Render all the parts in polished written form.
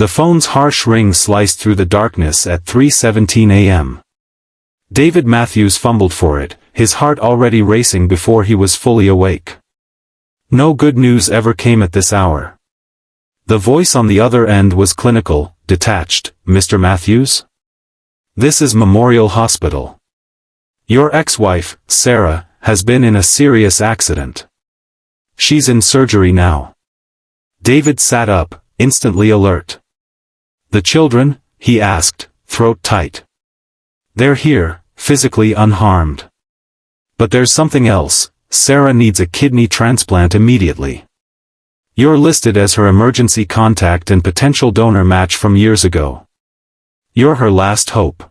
The phone's harsh ring sliced through the darkness at 3:17 a.m. David Matthews fumbled for it, his heart already racing before he was fully awake. No good news ever came at this hour. The voice on the other end was clinical, detached. "Mr. Matthews? This is Memorial Hospital. Your ex-wife, Sarah, has been in a serious accident. She's in surgery now." David sat up, instantly alert. "The children?" he asked, throat tight. "They're here, physically unharmed. But there's something else. Sarah needs a kidney transplant immediately. You're listed as her emergency contact and potential donor match from years ago. You're her last hope.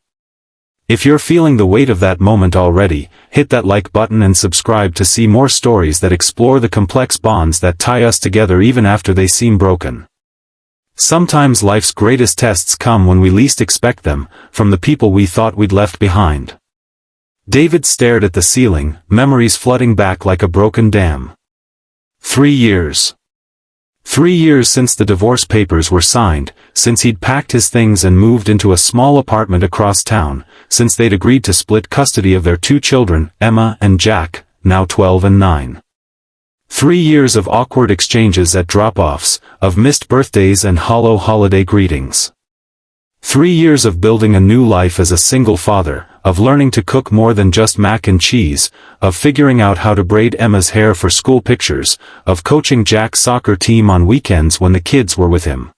If you're feeling the weight of that moment already, hit that like button and subscribe to see more stories that explore the complex bonds that tie us together even after they seem broken. Sometimes life's greatest tests come when we least expect them, from the people we thought we'd left behind." David stared at the ceiling, memories flooding back like a broken dam. 3 years. 3 years since the divorce papers were signed, since he'd packed his things and moved into a small apartment across town, since they'd agreed to split custody of their 2 children, Emma and Jack, now 12 and 9. 3 years of awkward exchanges at drop-offs, of missed birthdays and hollow holiday greetings. 3 years of building a new life as a single father, of learning to cook more than just mac and cheese, of figuring out how to braid Emma's hair for school pictures, of coaching Jack's soccer team on weekends when the kids were with him.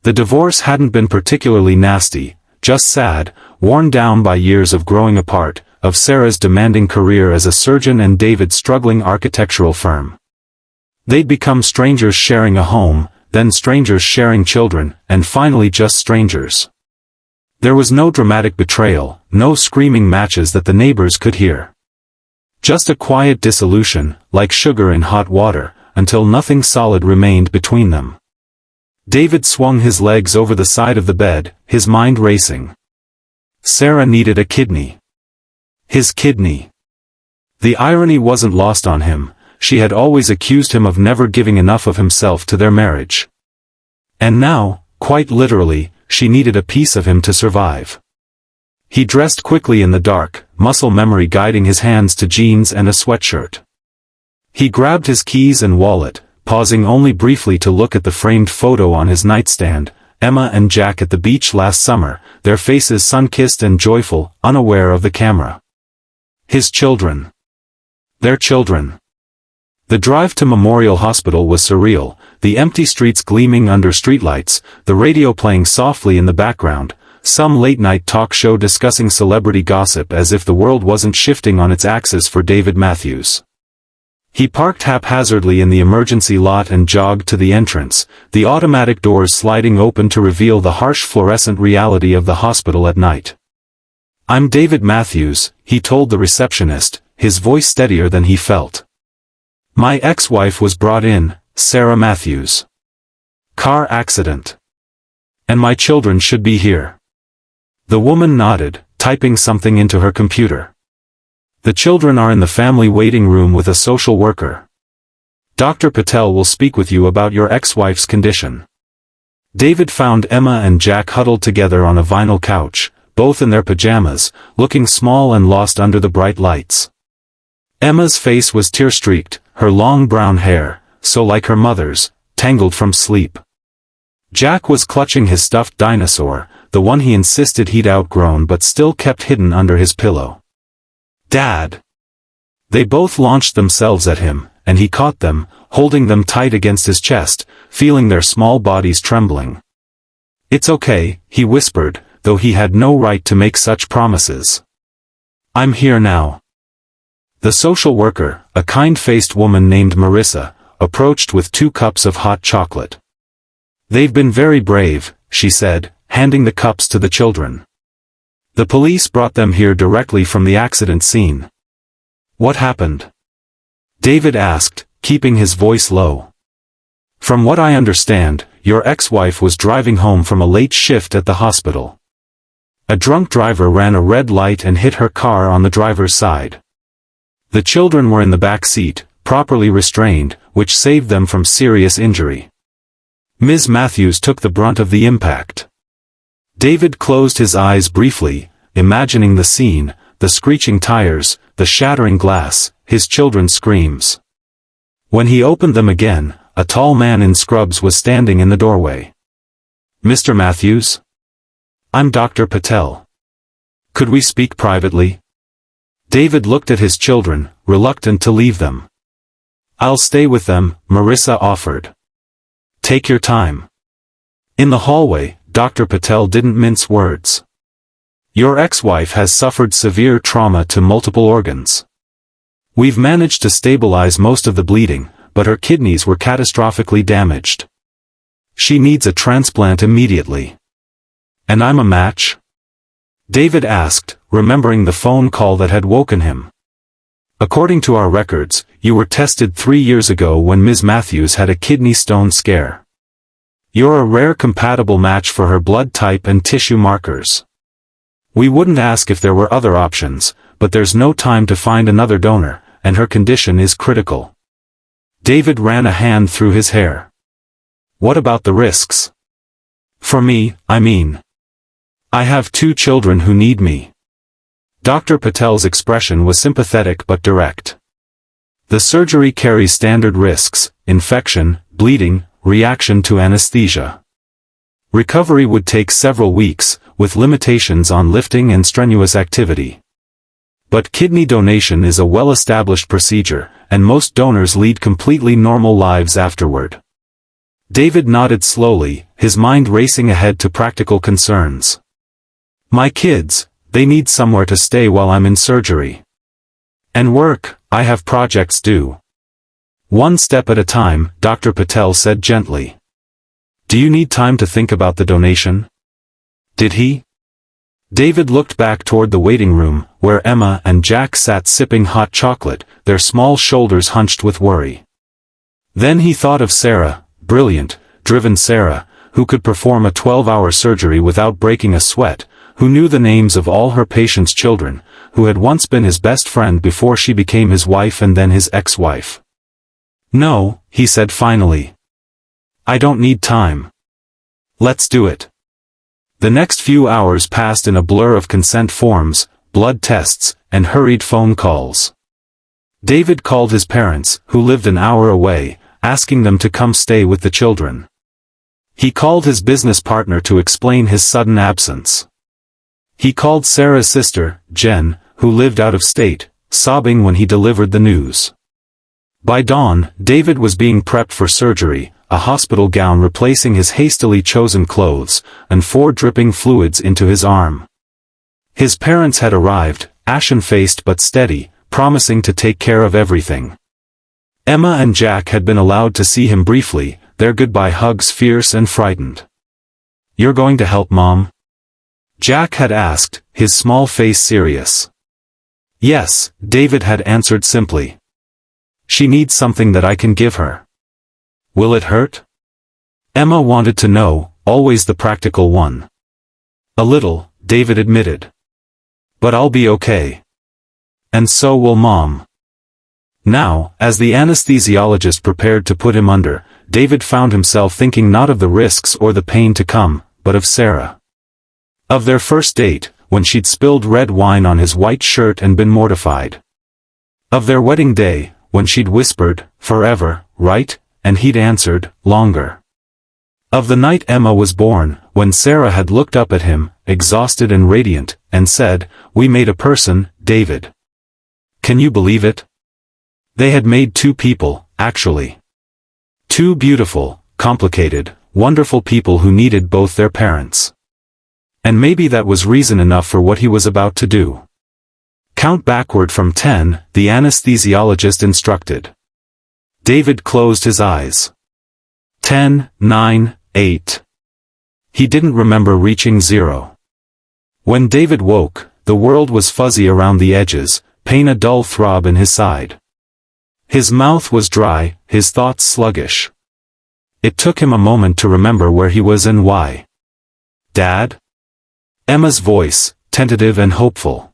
The divorce hadn't been particularly nasty, just sad, worn down by years of growing apart, of Sarah's demanding career as a surgeon and David's struggling architectural firm. They'd become strangers sharing a home, then strangers sharing children, and finally just strangers. There was no dramatic betrayal, no screaming matches that the neighbors could hear. Just a quiet dissolution, like sugar in hot water, until nothing solid remained between them. David swung his legs over the side of the bed, his mind racing. Sarah needed a kidney. His kidney. The irony wasn't lost on him. She had always accused him of never giving enough of himself to their marriage. And now, quite literally, she needed a piece of him to survive. He dressed quickly in the dark, muscle memory guiding his hands to jeans and a sweatshirt. He grabbed his keys and wallet, pausing only briefly to look at the framed photo on his nightstand, Emma and Jack at the beach last summer, their faces sun-kissed and joyful, unaware of the camera. His children. Their children. The drive to Memorial Hospital was surreal, the empty streets gleaming under streetlights, the radio playing softly in the background, some late-night talk show discussing celebrity gossip as if the world wasn't shifting on its axis for David Matthews. He parked haphazardly in the emergency lot and jogged to the entrance, the automatic doors sliding open to reveal the harsh fluorescent reality of the hospital at night. "I'm David Matthews," he told the receptionist, his voice steadier than he felt. "My ex-wife was brought in, Sarah Matthews. Car accident. And my children should be here." The woman nodded, typing something into her computer. "The children are in the family waiting room with a social worker. Dr. Patel will speak with you about your ex-wife's condition." David found Emma and Jack huddled together on a vinyl couch, both in their pajamas, looking small and lost under the bright lights. Emma's face was tear-streaked, her long brown hair, so like her mother's, tangled from sleep. Jack was clutching his stuffed dinosaur, the one he insisted he'd outgrown but still kept hidden under his pillow. "Dad!" They both launched themselves at him, and he caught them, holding them tight against his chest, feeling their small bodies trembling. "It's okay," he whispered, though he had no right to make such promises. "I'm here now." The social worker, a kind-faced woman named Marissa, approached with 2 cups of hot chocolate. "They've been very brave," she said, handing the cups to the children. "The police brought them here directly from the accident scene." "What happened?" David asked, keeping his voice low. "From what I understand, your ex-wife was driving home from a late shift at the hospital. A drunk driver ran a red light and hit her car on the driver's side. The children were in the back seat, properly restrained, which saved them from serious injury. Ms. Matthews took the brunt of the impact. David closed his eyes briefly, imagining the scene, the screeching tires, the shattering glass, his children's screams. When he opened them again, a tall man in scrubs was standing in the doorway. "Mr. Matthews? I'm Dr. Patel. Could we speak privately?" David looked at his children, reluctant to leave them. "I'll stay with them," Marissa offered. "Take your time." In the hallway, Dr. Patel didn't mince words. "Your ex-wife has suffered severe trauma to multiple organs. We've managed to stabilize most of the bleeding, but her kidneys were catastrophically damaged. She needs a transplant immediately." "And I'm a match?" David asked, remembering the phone call that had woken him. "According to our records, you were tested 3 years ago when Ms. Matthews had a kidney stone scare. You're a rare compatible match for her blood type and tissue markers. We wouldn't ask if there were other options, but there's no time to find another donor, and her condition is critical." David ran a hand through his hair. "What about the risks? For me, I mean. I have 2 children who need me." Dr. Patel's expression was sympathetic but direct. "The surgery carries standard risks: infection, bleeding, reaction to anesthesia. Recovery would take several weeks, with limitations on lifting and strenuous activity. But kidney donation is a well-established procedure, and most donors lead completely normal lives afterward." David nodded slowly, his mind racing ahead to practical concerns. "My kids, they need somewhere to stay while I'm in surgery. And work, I have projects due." "One step at a time," Dr. Patel said gently. "Do you need time to think about the donation?" Did he? David looked back toward the waiting room, where Emma and Jack sat sipping hot chocolate, their small shoulders hunched with worry. Then he thought of Sarah, brilliant, driven Sarah, who could perform a 12-hour surgery without breaking a sweat, who knew the names of all her patients' children, who had once been his best friend before she became his wife and then his ex-wife. "No," he said finally. "I don't need time. Let's do it." The next few hours passed in a blur of consent forms, blood tests, and hurried phone calls. David called his parents, who lived an hour away, asking them to come stay with the children. He called his business partner to explain his sudden absence. He called Sarah's sister, Jen, who lived out of state, sobbing when he delivered the news. By dawn, David was being prepped for surgery, a hospital gown replacing his hastily chosen clothes, and 4 dripping fluids into his arm. His parents had arrived, ashen-faced but steady, promising to take care of everything. Emma and Jack had been allowed to see him briefly, their goodbye hugs fierce and frightened. "You're going to help Mom?" Jack had asked, his small face serious. "Yes," David had answered simply. "She needs something that I can give her." "Will it hurt?" Emma wanted to know, always the practical one. "A little," David admitted. "But I'll be okay. And so will Mom." Now, as the anesthesiologist prepared to put him under, David found himself thinking not of the risks or the pain to come, but of Sarah. Of their first date, when she'd spilled red wine on his white shirt and been mortified. Of their wedding day, when she'd whispered, "Forever, right?" and he'd answered, "Longer." Of the night Emma was born, when Sarah had looked up at him, exhausted and radiant, and said, "We made a person, David." Can you believe it? They had made 2 people, actually. 2 beautiful, complicated, wonderful people who needed both their parents. And maybe that was reason enough for what he was about to do. "Count backward from 10, the anesthesiologist instructed. David closed his eyes. 10, 9, 8. He didn't remember reaching 0. When David woke, the world was fuzzy around the edges, pain a dull throb in his side. His mouth was dry, his thoughts sluggish. It took him a moment to remember where he was and why. "Dad?" Emma's voice, tentative and hopeful.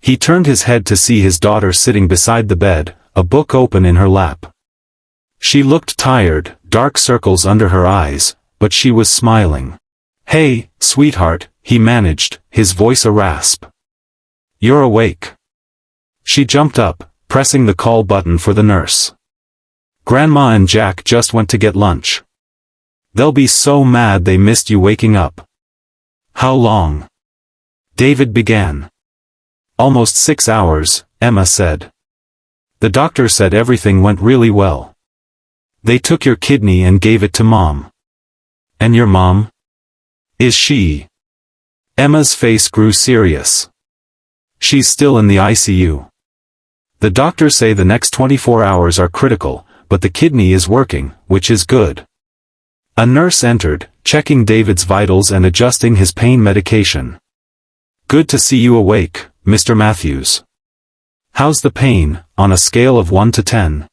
He turned his head to see his daughter sitting beside the bed, a book open in her lap. She looked tired, dark circles under her eyes, but she was smiling. "Hey, sweetheart," he managed, his voice a rasp. "You're awake." She jumped up, pressing the call button for the nurse. "Grandma and Jack just went to get lunch. They'll be so mad they missed you waking up." "How long?" David began. "Almost 6 hours," Emma said. "The doctor said everything went really well. They took your kidney and gave it to Mom." "And your mom? Is she?" Emma's face grew serious. "She's still in the ICU. The doctors say the next 24 hours are critical, but the kidney is working, which is good." A nurse entered, checking David's vitals and adjusting his pain medication. "Good to see you awake, Mr. Matthews. How's the pain, on a scale of 1 to 10?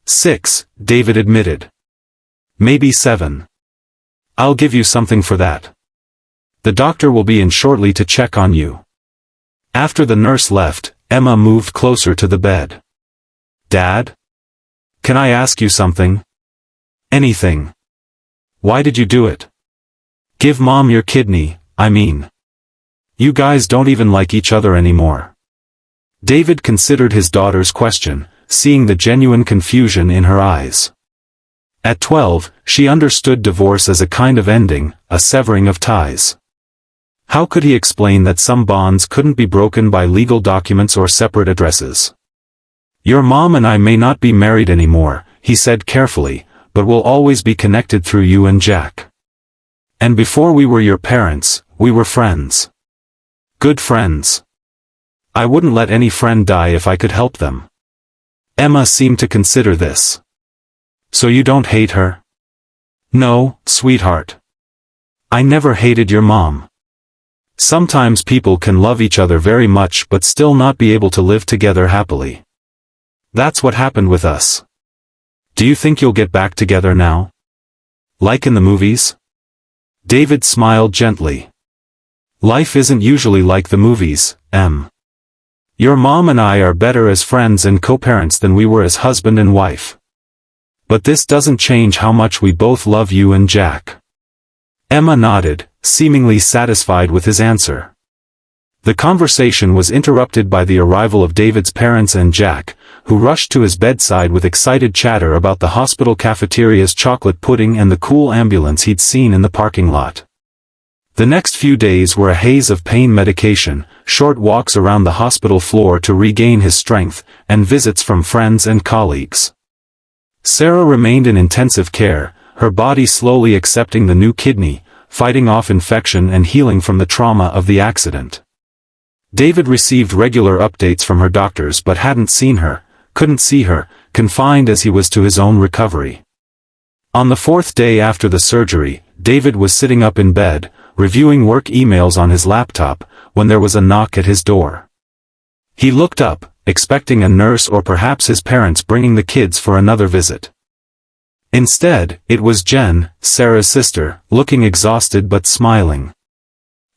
6, David admitted. "Maybe 7. I'll give you something for that. The doctor will be in shortly to check on you." After the nurse left, Emma moved closer to the bed. "Dad? Can I ask you something?" "Anything. Why did you do it?" "Give Mom your kidney, I mean. You guys don't even like each other anymore." David considered his daughter's question, seeing the genuine confusion in her eyes. At 12, she understood divorce as a kind of ending, a severing of ties. How could he explain that some bonds couldn't be broken by legal documents or separate addresses? "Your mom and I may not be married anymore," he said carefully, "but we'll always be connected through you and Jack. And before we were your parents, we were friends. Good friends. I wouldn't let any friend die if I could help them." Emma seemed to consider this. "So you don't hate her?" "No, sweetheart. I never hated your mom. Sometimes people can love each other very much but still not be able to live together happily. That's what happened with us. Do you think you'll get back together now? Like in the movies?" David smiled gently. "Life isn't usually like the movies, Em. Your mom and I are better as friends and co-parents than we were as husband and wife. But this doesn't change how much we both love you and Jack." Emma nodded, seemingly satisfied with his answer. The conversation was interrupted by the arrival of David's parents and Jack, who rushed to his bedside with excited chatter about the hospital cafeteria's chocolate pudding and the cool ambulance he'd seen in the parking lot. The next few days were a haze of pain medication, short walks around the hospital floor to regain his strength, and visits from friends and colleagues. Sarah remained in intensive care, her body slowly accepting the new kidney, fighting off infection and healing from the trauma of the accident. David received regular updates from her doctors but hadn't seen her, couldn't see her, confined as he was to his own recovery. On the 4th day after the surgery, David was sitting up in bed, reviewing work emails on his laptop, when there was a knock at his door. He looked up, expecting a nurse or perhaps his parents bringing the kids for another visit. Instead, it was Jen, Sarah's sister, looking exhausted but smiling.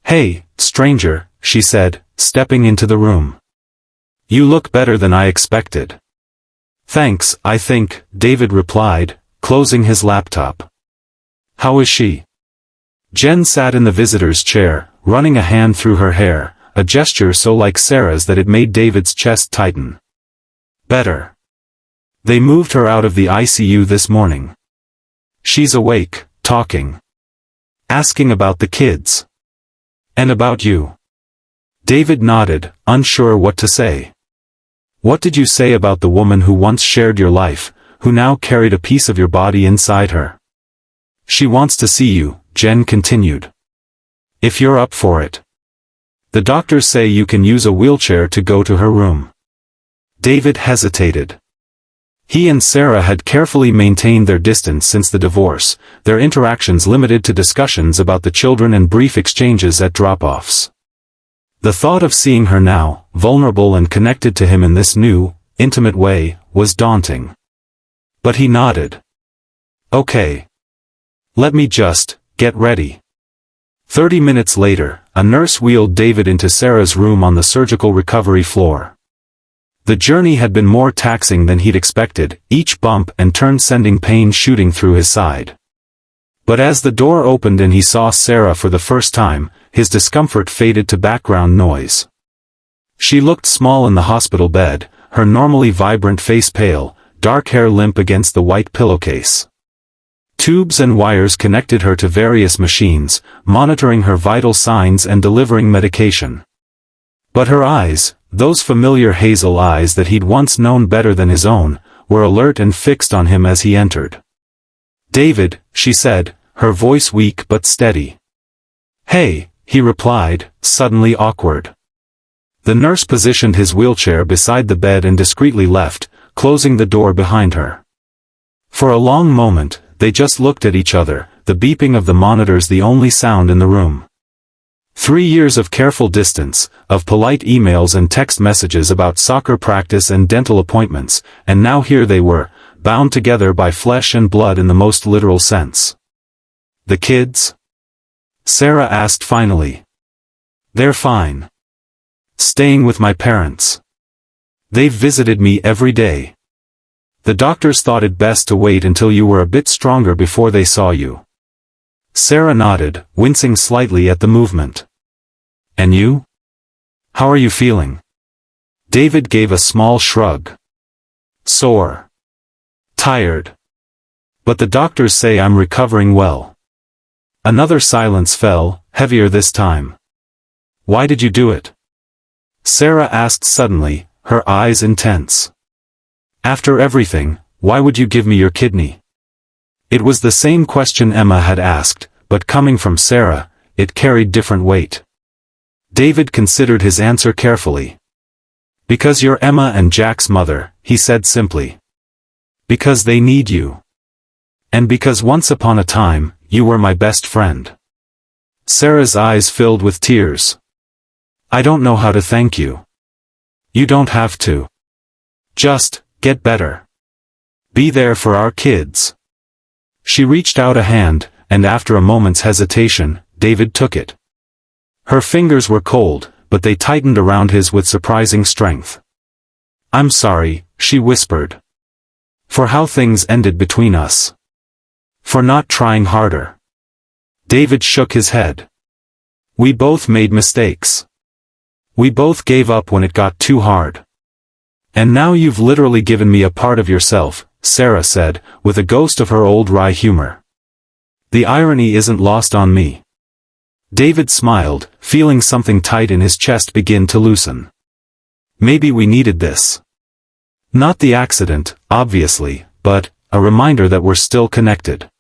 "Hey, stranger," she said, stepping into the room. "You look better than I expected." "Thanks, I think," David replied, closing his laptop. "How is she?" Jen sat in the visitor's chair, running a hand through her hair, a gesture so like Sarah's that it made David's chest tighten. "Better. They moved her out of the ICU this morning. She's awake, talking. Asking about the kids. And about you." David nodded, unsure what to say. "What did you say about the woman who once shared your life, who now carried a piece of your body inside her?" "She wants to see you," Jen continued. "If you're up for it. The doctors say you can use a wheelchair to go to her room." David hesitated. He and Sarah had carefully maintained their distance since the divorce, their interactions limited to discussions about the children and brief exchanges at drop-offs. The thought of seeing her now, vulnerable and connected to him in this new, intimate way, was daunting. But he nodded. "Okay. Let me just get ready." 30 minutes later, a nurse wheeled David into Sarah's room on the surgical recovery floor. The journey had been more taxing than he'd expected, each bump and turn sending pain shooting through his side. But as the door opened and he saw Sarah for the first time, his discomfort faded to background noise. She looked small in the hospital bed, her normally vibrant face pale, dark hair limp against the white pillowcase. Tubes and wires connected her to various machines, monitoring her vital signs and delivering medication. But her eyes, those familiar hazel eyes that he'd once known better than his own, were alert and fixed on him as he entered. "David," she said, her voice weak but steady. "Hey," he replied, suddenly awkward. The nurse positioned his wheelchair beside the bed and discreetly left, closing the door behind her. For a long moment, they just looked at each other, the beeping of the monitors the only sound in the room. 3 years of careful distance, of polite emails and text messages about soccer practice and dental appointments, and now here they were, bound together by flesh and blood in the most literal sense. "The kids?" Sarah asked finally. "They're fine. Staying with my parents. They've visited me every day. The doctors thought it best to wait until you were a bit stronger before they saw you." Sarah nodded, wincing slightly at the movement. "And you? How are you feeling?" David gave a small shrug. "Sore. Tired. But the doctors say I'm recovering well." Another silence fell, heavier this time. "Why did you do it?" Sarah asked suddenly, her eyes intense. "After everything, why would you give me your kidney?" It was the same question Emma had asked, but coming from Sarah, it carried different weight. David considered his answer carefully. "Because you're Emma and Jack's mother," he said simply. "Because they need you. And because once upon a time, you were my best friend." Sarah's eyes filled with tears. "I don't know how to thank you." "You don't have to. Just, get better. Be there for our kids." She reached out a hand, and after a moment's hesitation, David took it. Her fingers were cold, but they tightened around his with surprising strength. "I'm sorry," she whispered. "For how things ended between us. For not trying harder." David shook his head. "We both made mistakes. We both gave up when it got too hard. And now you've literally given me a part of yourself," Sarah said, with a ghost of her old wry humor. "The irony isn't lost on me." David smiled, feeling something tight in his chest begin to loosen. "Maybe we needed this. Not the accident, obviously, but a reminder that we're still connected.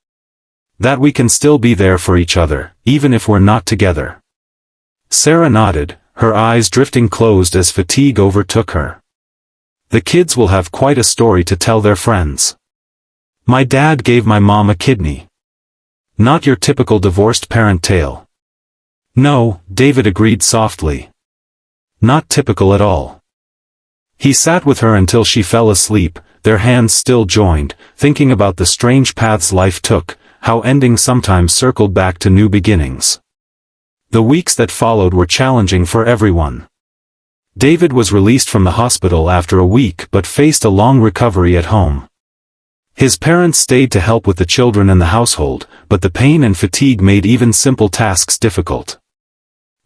That we can still be there for each other, even if we're not together." Sarah nodded, her eyes drifting closed as fatigue overtook her. "The kids will have quite a story to tell their friends. My dad gave my mom a kidney. Not your typical divorced parent tale." "No," David agreed softly. "Not typical at all." He sat with her until she fell asleep, their hands still joined, thinking about the strange paths life took, how endings sometimes circled back to new beginnings. The weeks that followed were challenging for everyone. David was released from the hospital after a week but faced a long recovery at home. His parents stayed to help with the children and the household, but the pain and fatigue made even simple tasks difficult.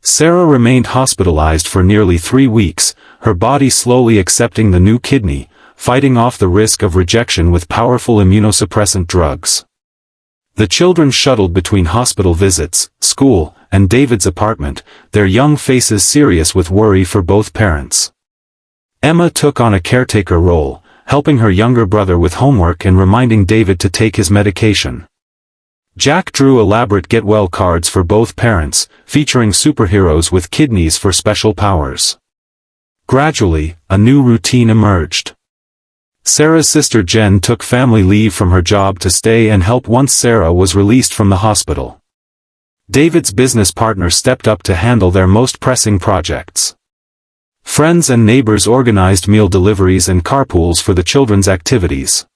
Sarah remained hospitalized for nearly 3 weeks, her body slowly accepting the new kidney, fighting off the risk of rejection with powerful immunosuppressant drugs. The children shuttled between hospital visits, school, and David's apartment, their young faces serious with worry for both parents. Emma took on a caretaker role, helping her younger brother with homework and reminding David to take his medication. Jack drew elaborate get-well cards for both parents, featuring superheroes with kidneys for special powers. Gradually, a new routine emerged. Sarah's sister Jen took family leave from her job to stay and help once Sarah was released from the hospital. David's business partner stepped up to handle their most pressing projects. Friends and neighbors organized meal deliveries and carpools for the children's activities.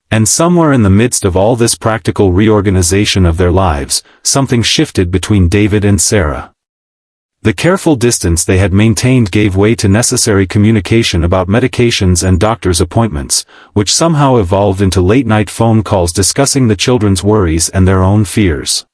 And somewhere in the midst of all this practical reorganization of their lives, something shifted between David and Sarah. The careful distance they had maintained gave way to necessary communication about medications and doctor's appointments, which somehow evolved into late-night phone calls discussing the children's worries and their own fears.